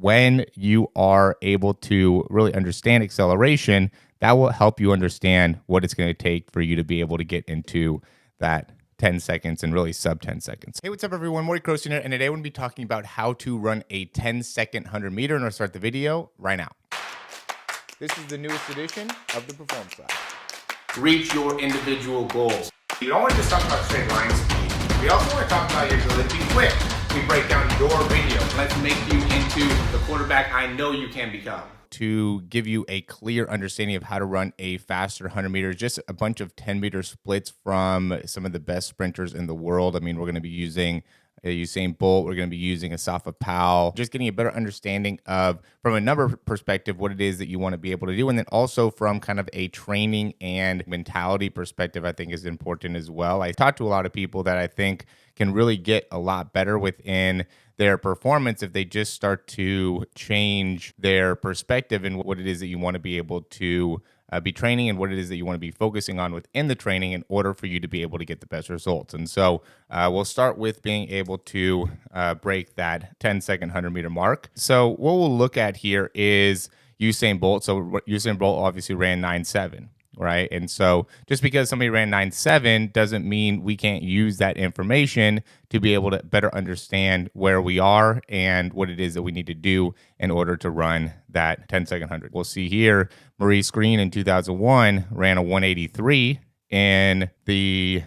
When you are able to really understand acceleration, that will help you understand what it's going to take for you to be able to get into that 10 seconds and really sub 10 seconds. Hey, what's up everyone? Morey Croson here, and today we're going to be talking about how to run a 10-second 100-meter, and I'll start the video right now. This is the newest edition of the Performance Lab. Reach your individual goals. You don't want to just talk about straight line speed. We also want to talk about your ability to be quick. We break down your video. Let's make you into the quarterback I know you can become. To give you a clear understanding of how to run a faster 100 meters, just a bunch of 10-meter splits from some of the best sprinters in the world. I mean, we're going to be using Usain Bolt. We're going to be using Asafa Powell, just getting a better understanding of, from a number perspective, what it is that you want to be able to do. And then also from kind of a training and mentality perspective, I think is important as well. I talked to a lot of people that I think can really get a lot better within their performance if they just start to change their perspective and what it is that you want to be able to be training and what it is that you want to be focusing on within the training in order for you to be able to get the best results. And so we'll start with being able to break that 10-second 100-meter mark. So what we'll look at here is Usain Bolt. So Usain Bolt obviously ran 9.7. Right. And so just because somebody ran 9.7 doesn't mean we can't use that information to be able to better understand where we are and what it is that we need to do in order to run that 10-second 100. We'll see here, Morey Croson in 2001 ran a 183 in the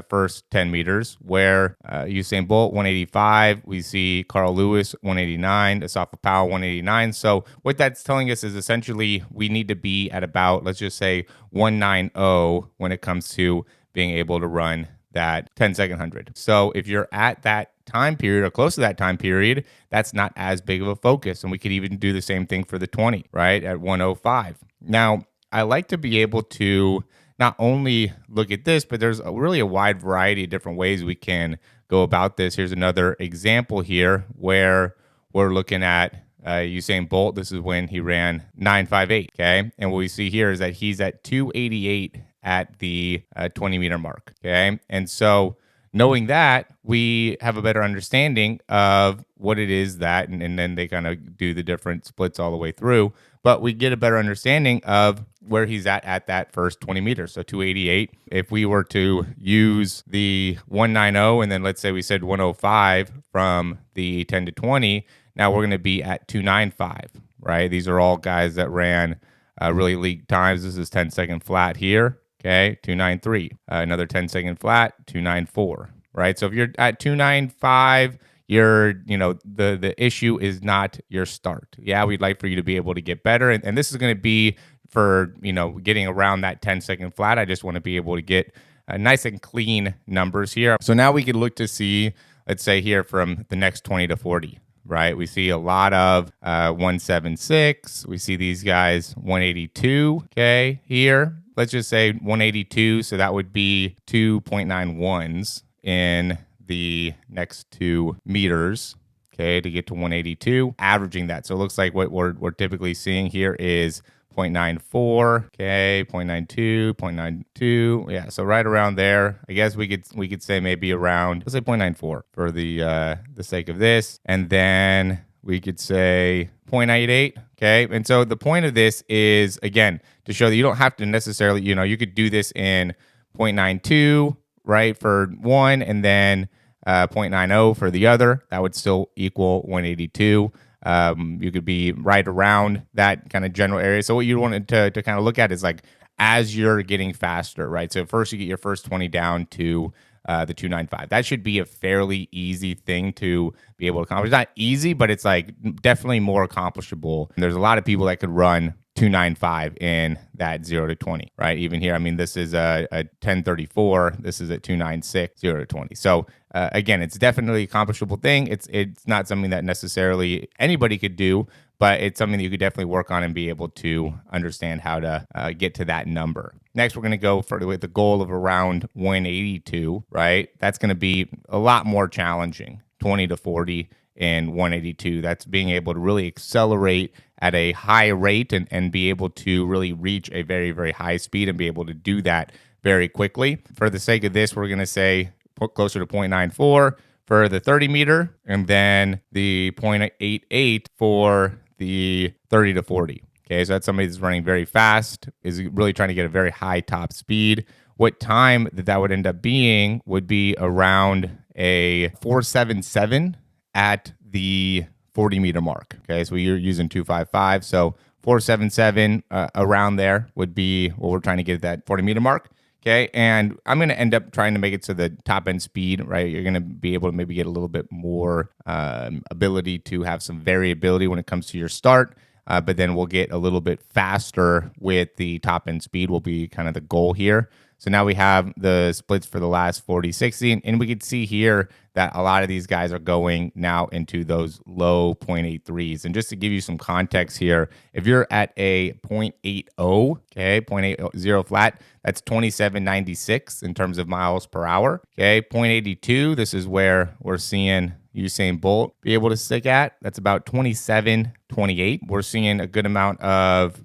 first 10 meters, where Usain Bolt 185, we see Carl Lewis 189, Asafa Powell 189. So what that's telling us is essentially we need to be at about, let's just say 190 when it comes to being able to run that 10-second 100. So if you're at that time period or close to that time period, that's not as big of a focus. And we could even do the same thing for the 20, right, at 105. Now, I like to be able to not only look at this, but there's really a wide variety of different ways we can go about this. Here's another example here where we're looking at Usain Bolt. This is when he ran 9.58, okay? And what we see here is that he's at 288 at the 20-meter mark, okay? And so knowing that, we have a better understanding of what it is that, and then they kind of do the different splits all the way through, but we get a better understanding of where he's at that first 20 meters. So 288. If we were to use the 190 and then let's say we said 105 from the 10 to 20, now we're going to be at 295, right? These are all guys that ran really elite times. This is 10-second flat here, okay? 293. Another 10-second flat, 294, right? So if you're at 295, the issue is not your start. Yeah, we'd like for you to be able to get better. And this is going to be for, getting around that 10-second flat. I just want to be able to get nice and clean numbers here. So now we could look to see, let's say here from the next 20 to 40, right? We see a lot of 176. We see these guys 182, okay, here. Let's just say 182. So that would be 2.91s in the next 2 meters, okay, to get to 182, averaging that. So it looks like what we're typically seeing here is 0.94, okay, 0.92, 0.92. Yeah, so right around there. I guess we could say maybe around, let's say 0.94 for the sake of this. And then we could say 0.88, okay? And so the point of this is, again, to show that you don't have to necessarily, you could do this in 0.92, right, for one, and then 0.90 for the other. That would still equal 182. You could be right around that kind of general area. So what you wanted to kind of look at is like as you're getting faster, right? So first you get your first 20 down to the 295. That should be a fairly easy thing to be able to accomplish. It's not easy, but it's like definitely more accomplishable. And there's a lot of people that could run 295 in that 0 to 20, right? Even here, I mean, this is a 1034. This is a 296, 0 to 20. So again, it's definitely an accomplishable thing. It's not something that necessarily anybody could do, but it's something that you could definitely work on and be able to understand how to get to that number. Next, we're going to go with the goal of around 182, right? That's going to be a lot more challenging, 20 to 40 in 182. That's being able to really accelerate at a high rate and be able to really reach a very, very high speed and be able to do that very quickly. For the sake of this, we're going to say put closer to 0.94, for the 30 meter, and then the 0.88 for the 30 to 40. Okay, so that's somebody that's running very fast, is really trying to get a very high top speed. What time that would end up being would be around a 477 at the 40 meter mark. Okay, so you're using 255. So 477 around there would be what we're trying to get at that 40 meter mark. Okay, and I'm going to end up trying to make it to the top end speed, right? You're going to be able to maybe get a little bit more ability to have some variability when it comes to your start. But then we'll get a little bit faster with the top end speed will be kind of the goal here. So now we have the splits for the last 40, 60, and we can see here that a lot of these guys are going now into those low 0.83s. And just to give you some context here, if you're at a 0.80, okay, 0.80 flat, that's 27.96 in terms of miles per hour. Okay, 0.82, this is where we're seeing Usain Bolt be able to stick at. That's about 27.28. We're seeing a good amount of,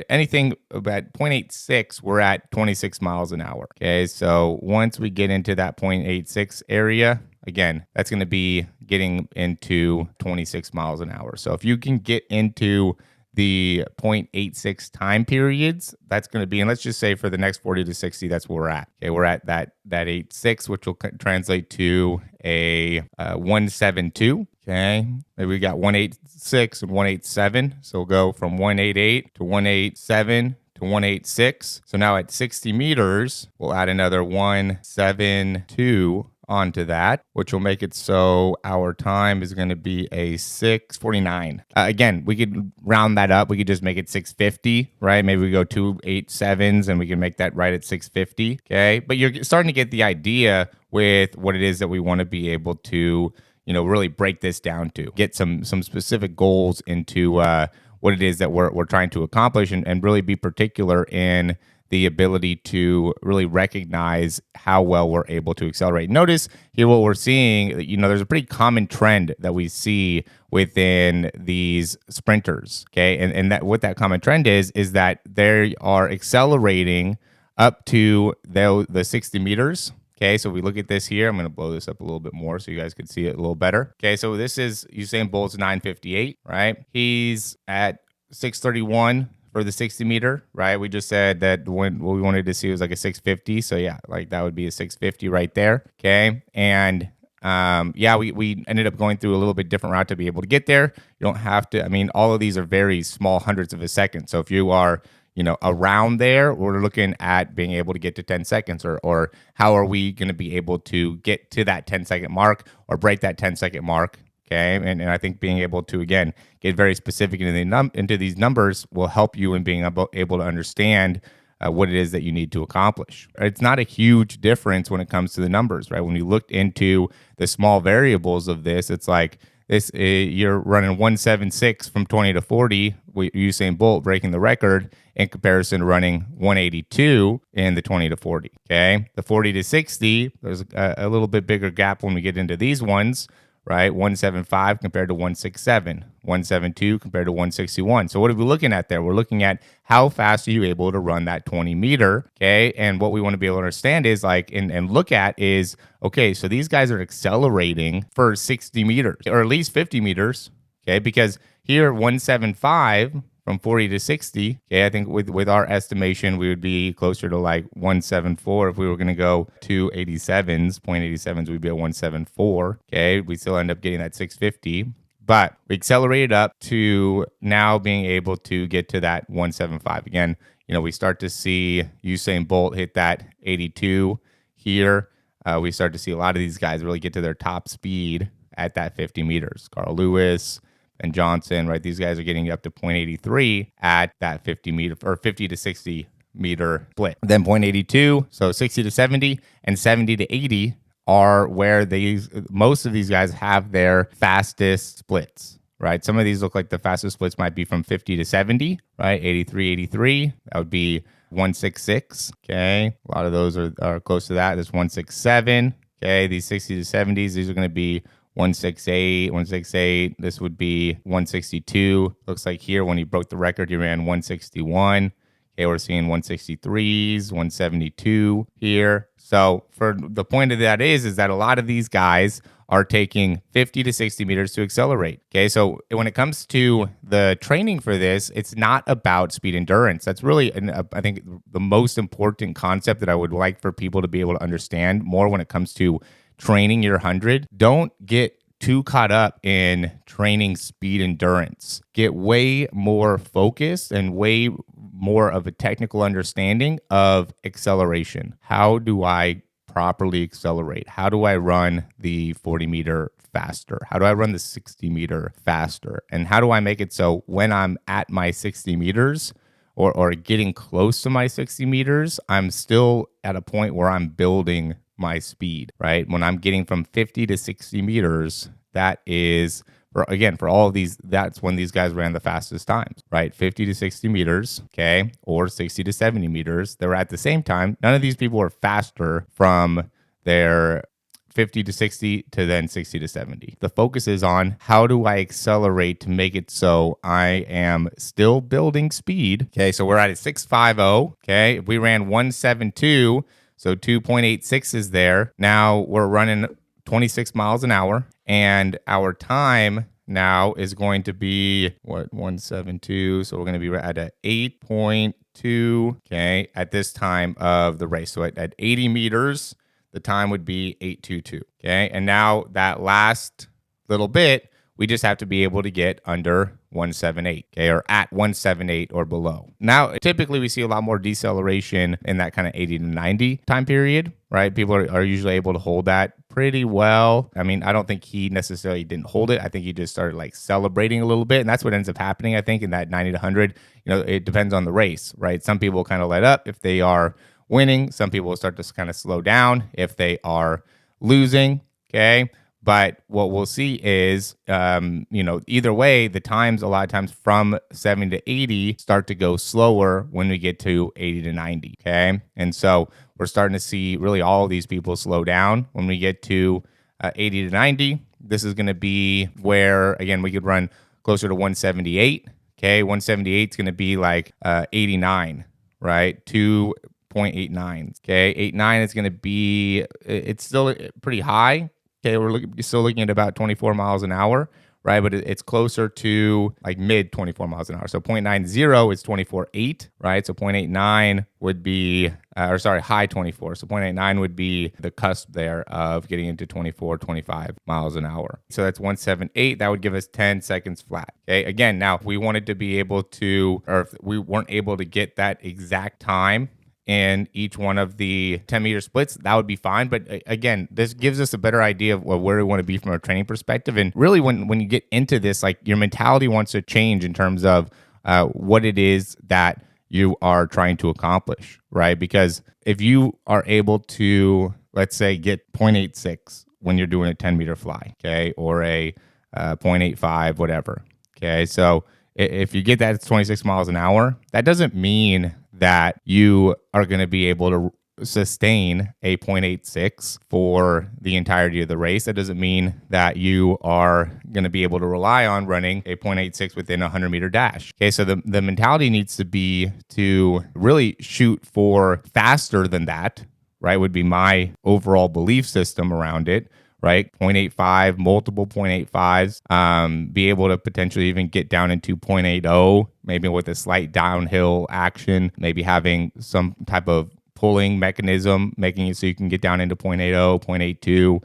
anything about 0.86, we're at 26 miles an hour. Okay, so once we get into that 0.86 area, again, that's going to be getting into 26 miles an hour. So if you can get into the 0.86 time periods, that's going to be, and let's just say for the next 40 to 60, that's where we're at. Okay, we're at that 86, which will translate to a 172. Okay, maybe we got 186 and 187. So we'll go from 188 to 187 to 186. So now at 60 meters, we'll add another 172 onto that, which will make it so our time is going to be a 6:49. Again, we could round that up. We could just make it 6:50, right? Maybe we go 2:87s and we can make that right at 6:50. Okay, but you're starting to get the idea with what it is that we want to be able to, really break this down to, get some specific goals into what it is that we're trying to accomplish, and really be particular in the ability to really recognize how well we're able to accelerate. Notice here what we're seeing, there's a pretty common trend that we see within these sprinters, okay? And that what that common trend is that they are accelerating up to the 60 meters. Okay, so we look at this here. I'm going to blow this up a little bit more so you guys can see it a little better. Okay, so this is Usain Bolt's 9:58, right? He's at 6:31 for the 60 meter, right? We just said that what we wanted to see was like a 6:50. So yeah, like that would be a 6:50 right there. Okay, and we ended up going through a little bit different route to be able to get there. You don't have to. I mean, all of these are very small hundredths of a second. So if you are around there, we're looking at being able to get to 10 seconds or how are we going to be able to get to that 10-second mark or break that 10-second mark. Okay. And I think being able to, again, get very specific into these numbers will help you in being able to understand what it is that you need to accomplish. It's not a huge difference when it comes to the numbers, right? When you looked into the small variables of this, it's like, you're running 176 from 20 to 40, Usain Bolt breaking the record, in comparison to running 182 in the 20 to 40. Okay, the 40 to 60, there's a little bit bigger gap when we get into these ones, right? 175 compared to 167, 172 compared to 161. So what are we looking at there? We're looking at how fast are you able to run that 20 meter, okay? And what we want to be able to understand is and look at is, okay, so these guys are accelerating for 60 meters or at least 50 meters, okay? Because here, 175 from 40 to 60, okay, I think with our estimation, we would be closer to like 174. If we were going to go to 87s, 0.87s, we'd be at 174, okay? We still end up getting that 650, but we accelerated up to now being able to get to that 175. Again, we start to see Usain Bolt hit that 82 here. We start to see a lot of these guys really get to their top speed at that 50 meters. Carl Lewis and Johnson, right? These guys are getting up to 0.83 at that 50 meter or 50 to 60 meter split. Then 0.82, so 60 to 70 and 70 to 80 are where most of these guys have their fastest splits, right? Some of these look like the fastest splits might be from 50 to 70, right? 83. That would be 166, okay? A lot of those are close to that. There's 167, okay? These 60 to 70s, these are going to be 168. This would be 162. Looks like here when he broke the record, he ran 161. Okay, we're seeing 163s, 172 here. So for the point of that is that a lot of these guys are taking 50 to 60 meters to accelerate. Okay, so when it comes to the training for this, it's not about speed endurance. That's really, I think, the most important concept that I would like for people to be able to understand more when it comes to training your 100. Don't get too caught up in training speed endurance. Get way more focused and way more of a technical understanding of acceleration. How do I properly accelerate? How do I run the 40 meter faster? How do I run the 60 meter faster? And how do I make it so when I'm at my 60 meters or getting close to my 60 meters, I'm still at a point where I'm building my speed, right? When I'm getting from 50 to 60 meters, that is, for all of these, that's when these guys ran the fastest times, right? 50 to 60 meters, okay, or 60 to 70 meters. They were at the same time. None of these people were faster from their 50 to 60 to then 60 to 70. The focus is on how do I accelerate to make it so I am still building speed. Okay, so we're at a 650. Okay, if we ran 172, so 2.86 is there. Now we're running 26 miles an hour, and our time now is going to be 172. So we're going to be at a 8.2. Okay, at this time of the race. So at 80 meters, the time would be 8:22. Okay, and now that last little bit, we just have to be able to get under 178, okay, or at 178 or below. Now, typically we see a lot more deceleration in that kind of 80 to 90 time period, right? People are usually able to hold that pretty well. I mean, I don't think he necessarily didn't hold it. I think he just started like celebrating a little bit, and that's what ends up happening, I think, in that 90 to 100. You know, it depends on the race, right? Some people kind of let up if they are winning. Some people will start to kind of slow down if they are losing, okay? But what we'll see is, either way, the times a lot of times from 70 to 80 start to go slower when we get to 80 to 90, okay? And so we're starting to see really all of these people slow down when we get to 80 to 90. This is going to be where, again, we could run closer to 178, okay? 178 is going to be like 89, right? 2.89, okay? 89 is going to be, it's still pretty high. Okay, we're still looking at about 24 miles an hour, right? But it's closer to like mid 24 miles an hour. So 0.90 is 24.8, right? So 0.89 would be, high 24. So 0.89 would be the cusp there of getting into 24, 25 miles an hour. So that's 178. That would give us 10 seconds flat. Okay, again, now if we wanted to be able to, or if we weren't able to get that exact time in each one of the 10-meter splits, that would be fine. But again, this gives us a better idea of where we want to be from a training perspective. And really, when you get into this, like your mentality wants to change in terms of what it is that you are trying to accomplish, right? Because if you are able to, let's say, get 0.86 when you're doing a 10-meter fly, okay, or a 0.85, whatever, okay? So if you get that, it's 26 miles an hour. That doesn't mean that you are going to be able to sustain a 0.86 for the entirety of the race. That doesn't mean that you are going to be able to rely on running a 0.86 within a 100-meter dash. Okay, so the mentality needs to be to really shoot for faster than that, right, would be my overall belief system around it. Right, 0.85, multiple 0.85s, be able to potentially even get down into 0.80, maybe with a slight downhill action, maybe having some type of pulling mechanism, making it so you can get down into 0.80, 0.82.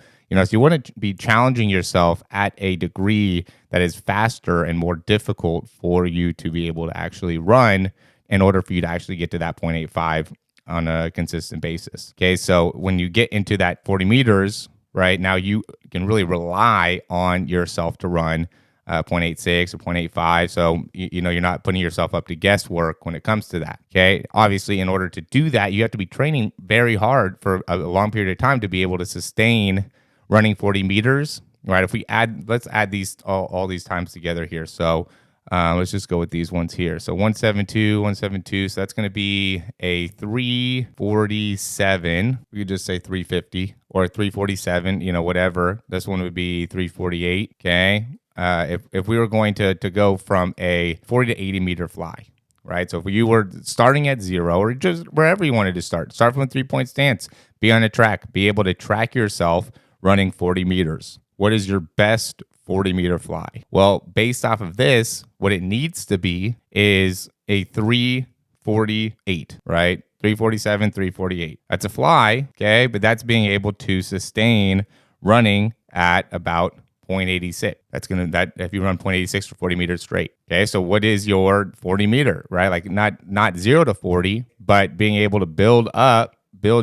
So you want to be challenging yourself at a degree that is faster and more difficult for you to be able to actually run in order for you to actually get to that 0.85 on a consistent basis. Okay, so when you get into that 40 meters, right, now you can really rely on yourself to run 0.86 or 0.85. So, you're not putting yourself up to guesswork when it comes to that. Okay. Obviously, in order to do that, you have to be training very hard for a long period of time to be able to sustain running 40 meters. Right. Let's add these all these times together here. So let's just go with these ones here. So 172. So that's going to be a 347. We could just say 350 or 347, whatever. This one would be 348. Okay. If we were going to go from a 40 to 80 meter fly, right? So if you were starting at 0 or just wherever you wanted to start from a 3-point stance, be on a track, be able to track yourself running 40 meters. what is your best 40-meter fly? Well, based off of this, what it needs to be is a 348, right? 347, 348. That's a fly, okay? But that's being able to sustain running at about 0.86. That's going to, that if you run 0.86 for 40 meters straight. Okay. So what is your 40 meter, right? Like not 0 to 40, but being able to build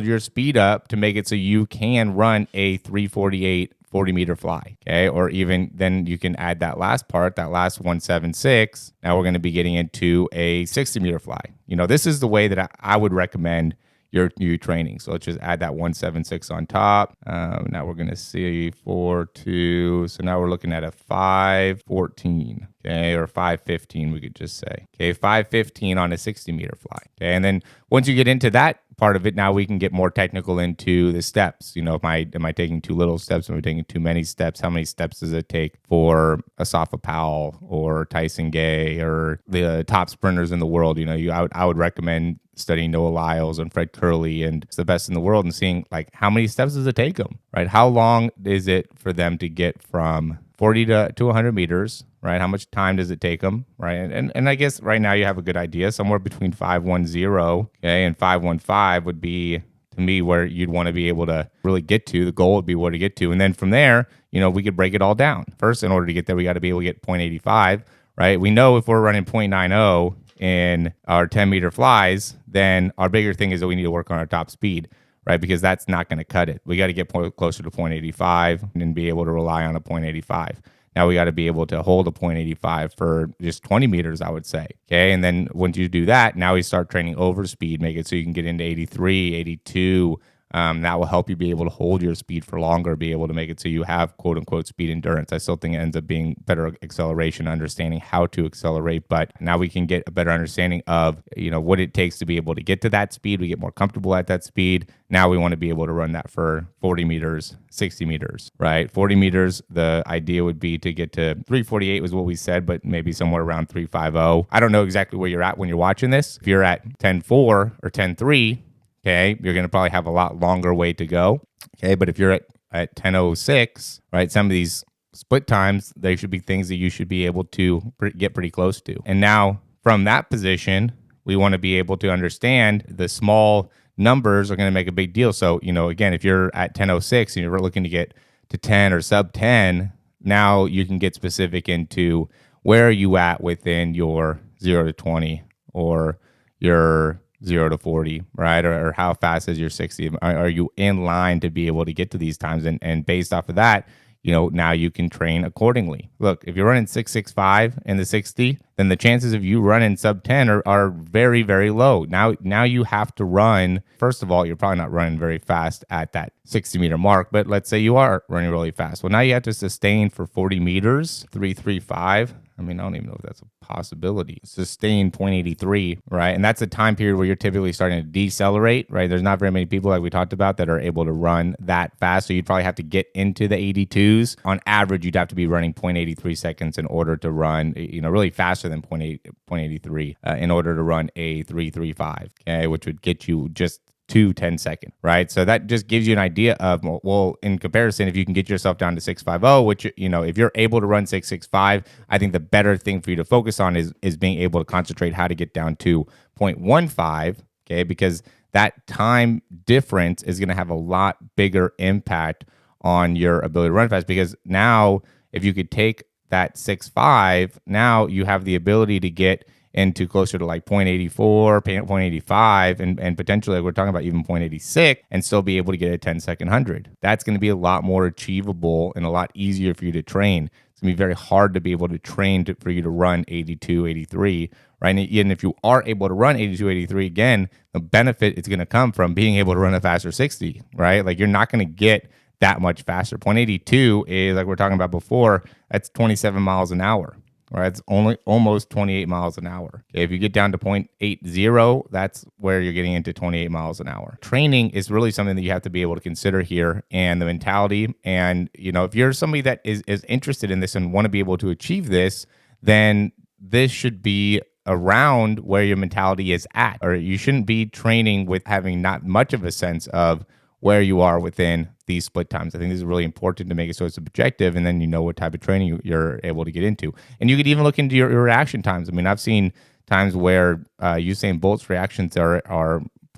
your speed up to make it so you can run a 348 40-meter fly, okay? Or even then you can add that last part, that last 176. Now we're going to be getting into a 60-meter fly. This is the way that I would recommend your training. So let's just add that 176 on top. Now we're going to see 4.2. So now we're looking at a 5.14, okay, or 5.15, we could just say. Okay, 5.15 on a 60-meter fly. Okay, and then once you get into that part of it, now we can get more technical into the steps. Am I taking too little steps? Am I taking too many steps? How many steps does it take for Asafa Powell or Tyson Gay or the top sprinters in the world? I would recommend studying Noah Lyles and Fred Curley and it's the best in the world and seeing like how many steps does it take them, right? How long is it for them to get from 40 to 100 meters, right? How much time does it take them, right? And I guess right now you have a good idea. Somewhere between 5.10, okay, and 5.15 would be, to me, where you'd want to be able to really get to. The goal would be where to get to. And then from there, we could break it all down. First, in order to get there, we got to be able to get 0.85, right? We know if we're running 0.90 in our 10-meter flies, then our bigger thing is that we need to work on our top speed, right? Because that's not going to cut it. We got to get closer to 0.85 and be able to rely on a 0.85. Now we got to be able to hold a 0.85 for just 20 meters, I would say. Okay. And then once you do that, now we start training over speed, make it so you can get into 83, 82. That will help you be able to hold your speed for longer, be able to make it so you have quote unquote speed endurance. I still think it ends up being better acceleration, understanding how to accelerate, but now we can get a better understanding of, what it takes to be able to get to that speed. We get more comfortable at that speed. Now we want to be able to run that for 40 meters, 60 meters, right? 40 meters, the idea would be to get to 348 was what we said, but maybe somewhere around 350. I don't know exactly where you're at when you're watching this. If you're at 10.4 or 10.3, okay, you're going to probably have a lot longer way to go. Okay, but if you're at 10.06, right, some of these split times, they should be things that you should be able to get pretty close to. And now from that position, we want to be able to understand the small numbers are going to make a big deal. So, again, if you're at 10.06 and you're looking to get to 10 or sub 10, now you can get specific into where are you at within your 0 to 20 or your 0 to 40, right? Or how fast is your 60? Are you in line to be able to get to these times? And based off of that, now you can train accordingly. Look, if you're running 6.65 in the 60, then the chances of you running sub 10 are very, very low. Now you have to run, first of all, you're probably not running very fast at that 60-meter mark, but let's say you are running really fast. Well, now you have to sustain for 40 meters, 3.35. I don't even know if that's a possibility. Sustain 0.83, right? And that's a time period where you're typically starting to decelerate, right? There's not very many people, like we talked about, that are able to run that fast. So you'd probably have to get into the 82s. On average, you'd have to be running 0.83 seconds in order to run, really faster than 0.83 in order to run a 3.35, okay? Which would get you just to 10 seconds, right? So that just gives you an idea of, well, in comparison, if you can get yourself down to 6.50, which, if you're able to run 6.65, I think the better thing for you to focus on is being able to concentrate how to get down to 0.15, okay? Because that time difference is going to have a lot bigger impact on your ability to run fast, because now if you could take that 6.5, now you have the ability to get into closer to like 0.84, 0.85, and potentially, like we're talking about, even 0.86, and still be able to get a 10-second 100. That's going to be a lot more achievable and a lot easier for you to train. It's going to be very hard to be able to train for you to run 82, 83, right? And even if you are able to run 82, 83, again, the benefit is going to come from being able to run a faster 60, right? Like you're not going to get that much faster. 0.82 is, like we're talking about before, that's 27 miles an hour. Right, it's only almost 28 miles an hour. Okay, if you get down to 0.80, that's where you're getting into 28 miles an hour. Training is really something that you have to be able to consider here, and the mentality. And if you're somebody that is interested in this and want to be able to achieve this, then this should be around where your mentality is at. Or you shouldn't be training with having not much of a sense of where you are within these split times. I think this is really important to make it so it's objective, and then you know what type of training you're able to get into. And you could even look into your reaction times. I mean, I've seen times where Usain Bolt's reactions are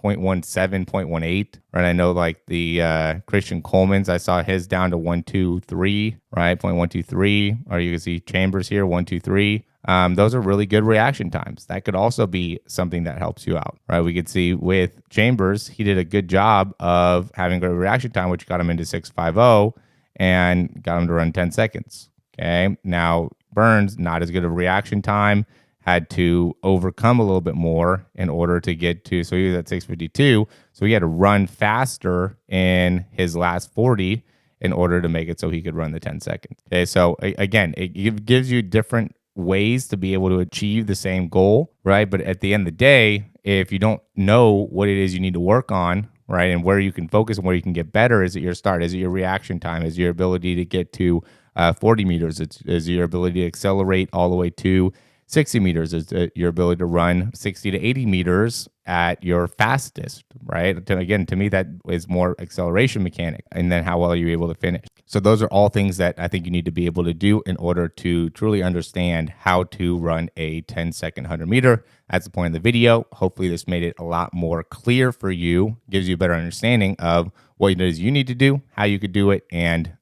0.17, 0.18, right? I know like the Christian Coleman's, I saw his down to 123, right? 0.123, or you can see Chambers here, 123. Those are really good reaction times. That could also be something that helps you out, right? We could see with Chambers, he did a good job of having a reaction time, which got him into 650 and got him to run 10 seconds. Okay. Now, Burns, not as good of a reaction time, had to overcome a little bit more in order to get to, so he was at 652. So he had to run faster in his last 40 in order to make it so he could run the 10 seconds. Okay. So again, it gives you different ways to be able to achieve the same goal, right? But at the end of the day, if you don't know what it is you need to work on, right, and where you can focus and where you can get better, is it your start? Is it your reaction time? Is it your ability to get to 40 meters? Is your ability to accelerate all the way to 60 meters? Is your ability to run 60 to 80 meters at your fastest, right? Again, to me, that is more acceleration mechanic, and then how well are you able to finish? So those are all things that I think you need to be able to do in order to truly understand how to run a 10-second 100-meter. That's the point of the video. Hopefully this made it a lot more clear for you, gives you a better understanding of what it is you need to do, how you could do it, and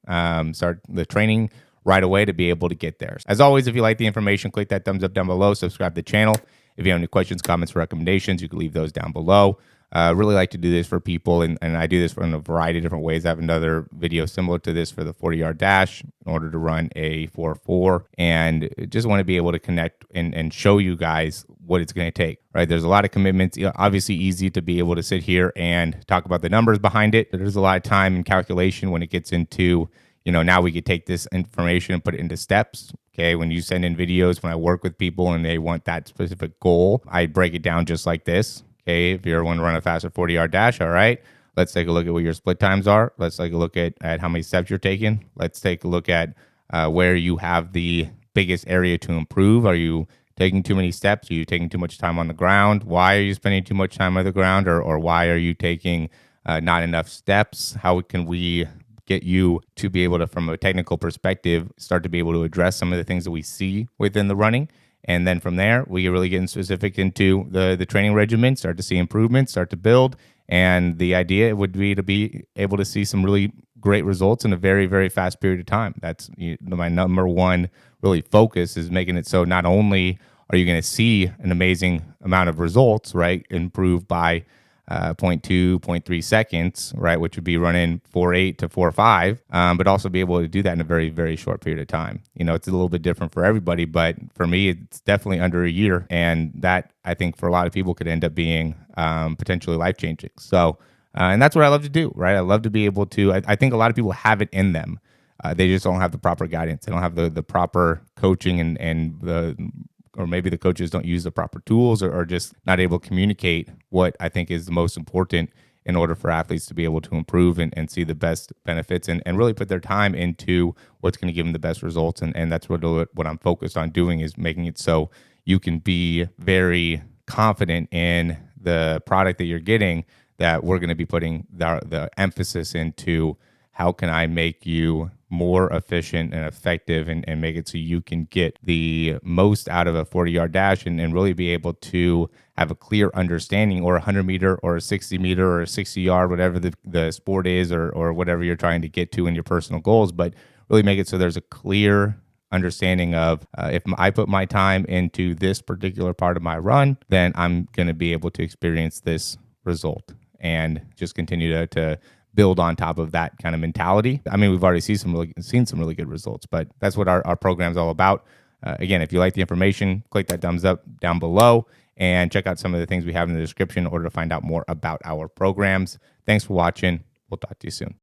start the training right away to be able to get there. As always, if you like the information, click that thumbs up down below, subscribe to the channel. If you have any questions, comments, recommendations, you can leave those down below. Really like to do this for people, and I do this in a variety of different ways. I have another video similar to this for the 40-yard dash in order to run a 4.4, and just want to be able to connect and show you guys what it's going to take, right? There's a lot of commitments. Obviously easy to be able to sit here and talk about the numbers behind it, but there's a lot of time and calculation when it gets into, now we could take this information and put it into steps. Okay. When you send in videos, when I work with people and they want that specific goal, I break it down just like this. Okay. If you want to run a faster 40-yard dash, all right, let's take a look at what your split times are. Let's take a look at how many steps you're taking. Let's take a look at where you have the biggest area to improve. Are you taking too many steps? Are you taking too much time on the ground? Why are you spending too much time on the ground? Or why are you taking not enough steps? How can we get you to be able to, from a technical perspective, start to be able to address some of the things that we see within the running? And then from there, we really get specific into the training regimen, start to see improvements, start to build. And the idea would be to be able to see some really great results in a very, very fast period of time. That's my number one really focus, is making it so not only are you going to see an amazing amount of results, right, improve by 0.2, 0.3 seconds, right, which would be running 4.8 to 4.5, but also be able to do that in a very, very short period of time. It's a little bit different for everybody, but for me, it's definitely under a year. And that, I think, for a lot of people could end up being potentially life-changing. So, and that's what I love to do, right? I love to be able to, I think a lot of people have it in them. They just don't have the proper guidance. They don't have the proper coaching or maybe the coaches don't use the proper tools, or just not able to communicate what I think is the most important in order for athletes to be able to improve and see the best benefits and really put their time into what's going to give them the best results. And that's what I'm focused on doing, is making it so you can be very confident in the product that you're getting, that we're going to be putting the emphasis into how can I make you more efficient and effective and make it so you can get the most out of a 40-yard dash and really be able to have a clear understanding, or a 100-meter or a 60-meter or a 60-yard, whatever the sport is, or whatever you're trying to get to in your personal goals, but really make it so there's a clear understanding of if I put my time into this particular part of my run, then I'm going to be able to experience this result, and just continue to build on top of that kind of mentality. I mean, we've already seen some really good results, but that's what our program's all about. Again, if you like the information, click that thumbs up down below and check out some of the things we have in the description in order to find out more about our programs. Thanks for watching. We'll talk to you soon.